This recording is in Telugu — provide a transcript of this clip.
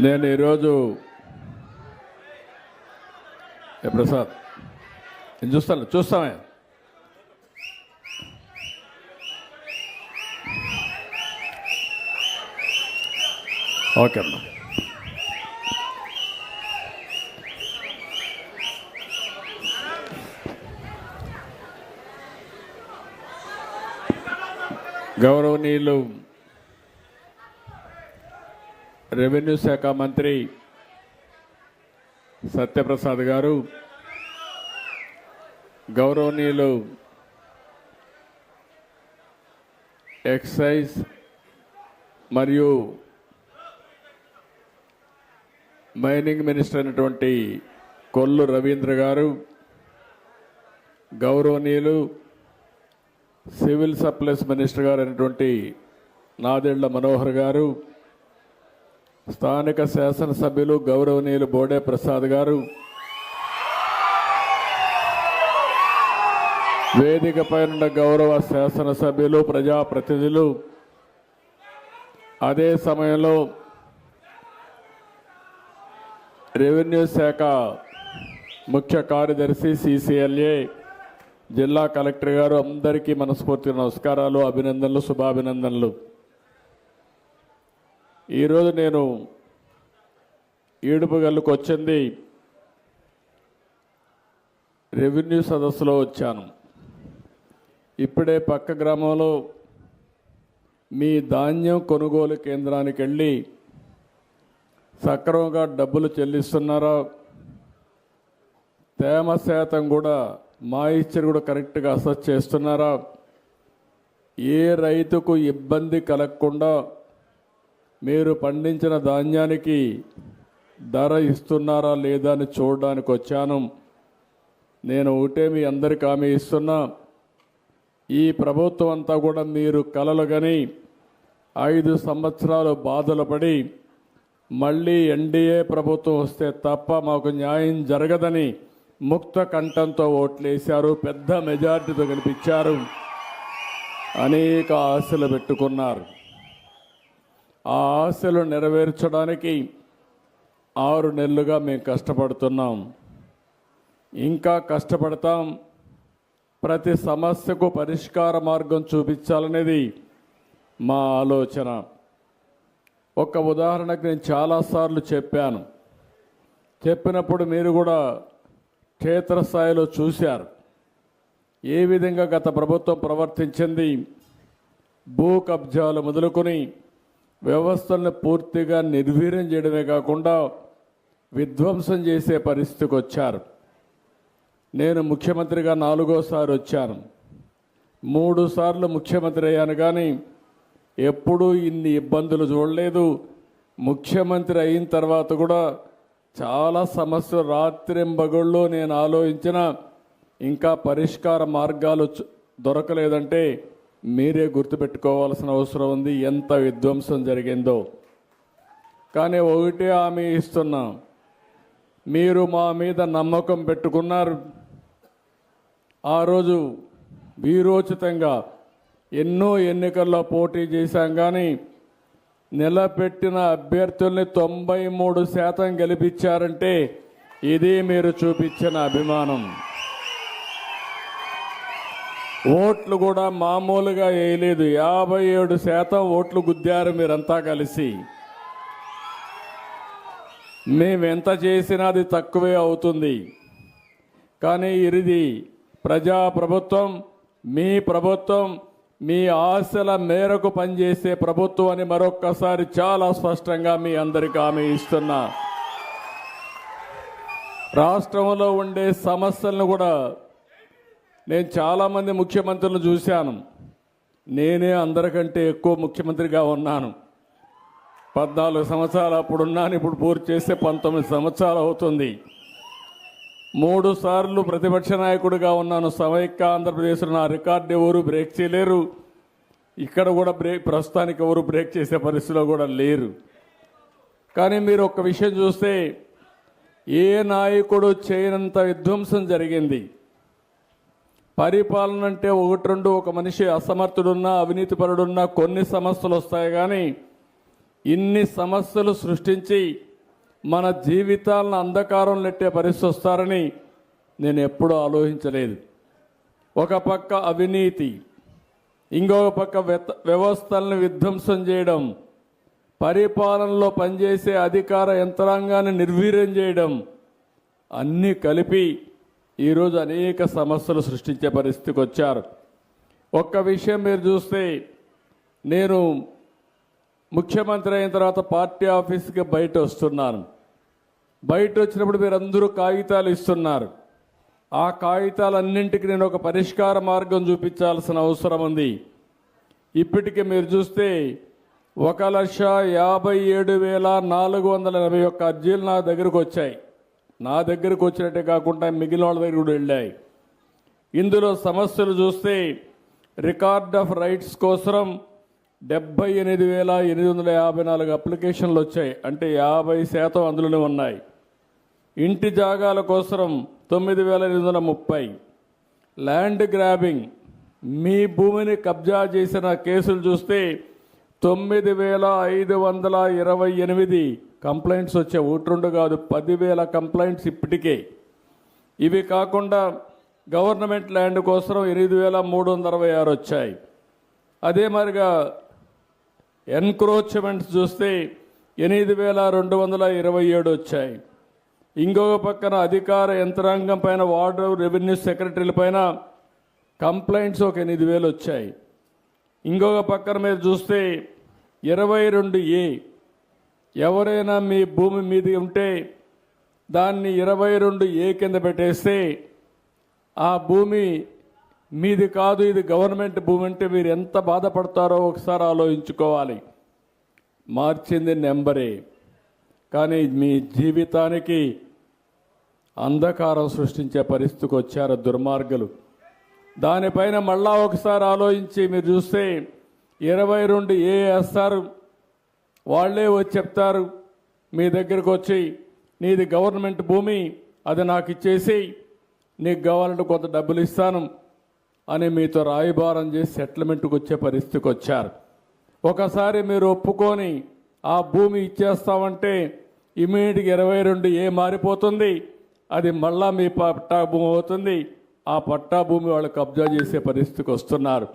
నేను ఈరోజు ప్రసాద్ నేను చూస్తామే ఓకే అమ్మా. గౌరవనీయులు రెవెన్యూ శాఖ మంత్రి సత్యప్రసాద్ గారు, గౌరవనీయులు ఎక్సైజ్ మరియు మైనింగ్ మినిస్టర్ అయినటువంటి కొల్లు రవీంద్ర గారు, గౌరవనీయులు సివిల్ సప్లైస్ మినిస్టర్ గారు అయినటువంటి నాదెళ్ల మనోహర్ గారు, స్థానిక శాసనసభ్యులు గౌరవనీయులు బోడే ప్రసాద్ గారు, వేదికపై ఉన్న గౌరవ శాసనసభ్యులు ప్రజాప్రతినిధులు, అదే సమయంలో రెవెన్యూ శాఖ ముఖ్య కార్యదర్శి సిసిఎల్ఏ జిల్లా కలెక్టర్ గారు, అందరికీ మనస్ఫూర్తిగా నమస్కారాలు, అభినందనలు, శుభాభినందనలు. ఈరోజు నేను ఈడుపుగల్లుకు వచ్చింది రెవెన్యూ సదస్సులో వచ్చాను. ఇప్పుడే పక్క గ్రామంలో మీ ధాన్యం కొనుగోలు కేంద్రానికి వెళ్ళి సక్రమంగా డబ్బులు చెల్లిస్తున్నారా, తేమ శాతం కూడా మాయిశ్చర్ కూడా కరెక్ట్గా అసెస్ చేస్తున్నారా, ఏ రైతుకు ఇబ్బంది కలగకుండా మీరు పండించిన ధాన్యానికి ధర ఇస్తున్నారా లేదా అని చూడడానికి వచ్చాను. నేను ఒకటే మీ అందరికీ హామీ ఇస్తున్నా, ఈ ప్రభుత్వం అంతా కూడా మీరు కలలుగని 5 సంవత్సరాలు బాధలు పడి మళ్ళీ ఎన్డీఏ ప్రభుత్వం వస్తే తప్ప మాకు న్యాయం జరగదని ముక్త కంఠంతో ఓట్లేశారు, పెద్ద మెజార్టీతో గెలిపించారు, అనేక ఆశలు పెట్టుకున్నారు. ఆ ఆశలు నెరవేర్చడానికి 6 నెలలుగా మేము కష్టపడుతున్నాం, ఇంకా కష్టపడతాం. ప్రతి సమస్యకు పరిష్కార మార్గం చూపించాలనేది మా ఆలోచన. ఒక ఉదాహరణకు నేను చాలాసార్లు చెప్పాను, చెప్పినప్పుడు మీరు కూడా క్షేత్రస్థాయిలో చూశారు ఏ విధంగా గత ప్రభుత్వం ప్రవర్తించింది. భూ కబ్జాలు మొదలుకొని వ్యవస్థలను పూర్తిగా నిర్వీర్యం చేయడమే కాకుండా విధ్వంసం చేసే పరిస్థితికి వచ్చారు. నేను ముఖ్యమంత్రిగా 4వసారి వచ్చాను, 3 సార్లు ముఖ్యమంత్రి అయ్యాను, కానీ ఎప్పుడూ ఇన్ని ఇబ్బందులు చూడలేదు. ముఖ్యమంత్రి అయిన తర్వాత కూడా చాలా సమస్యలు రాత్రింబగళ్ళు నేను ఆలోచించిన ఇంకా పరిష్కార మార్గాలు దొరకలేదంటే మీరే గుర్తుపెట్టుకోవాల్సిన అవసరం ఉంది, ఎంత విధ్వంసం జరిగిందో. కానీ ఒకటే హామీ ఇస్తున్నా, మీరు మా మీద నమ్మకం పెట్టుకున్నారు. ఆ రోజు వీరోచితంగా ఎన్నో ఎన్నికల్లో పోటీ చేశాం, కానీ నిలబెట్టిన అభ్యర్థుల్ని 93% గెలిపించారంటే ఇది మీరు చూపించిన అభిమానం. ఓట్లు కూడా మామూలుగా వేయలేదు, 57% ఓట్లు గుద్దారు మీరంతా కలిసి. మేమెంత చేసినా అది తక్కువే అవుతుంది, కానీ ఇది ప్రజాప్రభుత్వం, మీ ప్రభుత్వం, మీ ఆశల మేరకు పనిచేసే ప్రభుత్వం అని మరొక్కసారి చాలా స్పష్టంగా మీ అందరికీ హామీ ఇస్తున్నా. రాష్ట్రంలో ఉండే సమస్యలను కూడా నేను చాలామంది ముఖ్యమంత్రులను చూశాను, నేనే అందరికంటే ఎక్కువ ముఖ్యమంత్రిగా ఉన్నాను. 14 సంవత్సరాలు అప్పుడున్నాను, ఇప్పుడు పూర్తి చేస్తే 19 సంవత్సరాలు అవుతుంది. 3 సార్లు ప్రతిపక్ష నాయకుడిగా ఉన్నాను. సమైక్య ఆంధ్రప్రదేశ్లో నా రికార్డు ఎవరు బ్రేక్ చేయలేరు, ఇక్కడ కూడా ప్రస్తుతానికి ఎవరు బ్రేక్ చేసే పరిస్థితిలో కూడా లేరు. కానీ మీరు ఒక్క విషయం చూస్తే ఏ నాయకుడు చేయనంత విధ్వంసం జరిగింది. పరిపాలన అంటే 1-2 ఒక మనిషి అసమర్థుడున్నా అవినీతిపరుడున్నా కొన్ని సమస్యలు వస్తాయి, కానీ ఇన్ని సమస్యలు సృష్టించి మన జీవితాలను అంధకారం నెట్టే పరిస్థితి వస్తారని నేను ఎప్పుడూ ఆలోచించలేదు. ఒక పక్క అవినీతి, ఇంకొక పక్క వ్యవస్థలను విధ్వంసం చేయడం, పరిపాలనలో పనిచేసే అధికార యంత్రాంగాన్ని నిర్వీర్యం చేయడం, అన్నీ కలిపి ఈరోజు అనేక సమస్యలు సృష్టించే పరిస్థితికి వచ్చారు. ఒక్క విషయం మీరు చూస్తే, నేను ముఖ్యమంత్రి అయిన తర్వాత పార్టీ ఆఫీస్కి బయట వస్తున్నాను. బయట వచ్చినప్పుడు మీరు అందరూ కాగితాలు ఇస్తున్నారు. ఆ కాగితాలన్నింటికి నేను ఒక పరిష్కార మార్గం చూపించాల్సిన అవసరం ఉంది. ఇప్పటికి మీరు చూస్తే 1,57,481 అర్జీలు నా దగ్గరకు వచ్చాయి. నా దగ్గరకు వచ్చినట్టే కాకుండా మిగిలిన వాళ్ళ దగ్గర కూడా వెళ్ళాయి. ఇందులో సమస్యలు చూస్తే రికార్డ్ ఆఫ్ రైట్స్ కోసం 78,854 అప్లికేషన్లు వచ్చాయి, అంటే 50% అందులోనే ఉన్నాయి. ఇంటి జాగాల కోసం 9,830. ల్యాండ్ గ్రాబింగ్, మీ భూమిని కబ్జా చేసిన కేసులు చూస్తే 9,528 కంప్లైంట్స్ వచ్చాయి. 1-2 కాదు, 10,000 కంప్లైంట్స్ ఇప్పటికే. ఇవి కాకుండా గవర్నమెంట్ ల్యాండ్ కోసం 8,366 వచ్చాయి. అదే మరిగా ఎన్క్రోచ్మెంట్స్ చూస్తే 8,227 వచ్చాయి. ఇంకొక పక్కన అధికార యంత్రాంగం పైన, వార్డు రెవెన్యూ సెక్రటరీల పైన కంప్లైంట్స్ ఒక 8,000 వచ్చాయి. ఇంకొక పక్కన మీరు చూస్తే 22A, ఎవరైనా మీ భూమి మీది ఉంటే దాన్ని 22A కింద పెట్టేస్తే ఆ భూమి మీది కాదు, ఇది గవర్నమెంట్ భూమి అంటే మీరు ఎంత బాధపడతారో ఒకసారి ఆలోచించుకోవాలి. మార్చింది నెంబరే, కానీ మీ జీవితానికి అంధకారం సృష్టించే పరిస్థితికి వచ్చారు దుర్మార్గులు. దానిపైన మళ్ళా ఒకసారి ఆలోచించి మీరు చూస్తే 22A వేస్తారు. వాళ్ళే వచ్చి చెప్తారు మీ దగ్గరకు వచ్చి, నీది గవర్నమెంట్ భూమి, అది నాకు ఇచ్చేసి నీకు కావాలంటే కొంత డబ్బులు ఇస్తాను అని మీతో రాయబారం చేసి సెటిల్మెంట్కి వచ్చే పరిస్థితికి వచ్చారు. ఒకసారి మీరు ఒప్పుకొని ఆ భూమి ఇచ్చేస్తామంటే ఇమీడియట్గా 22A మారిపోతుంది. అది మళ్ళా మీ పట్టా భూమి అవుతుంది. ఆ పట్టా భూమి వాళ్ళు కబ్జా చేసే పరిస్థితికి వస్తున్నారు.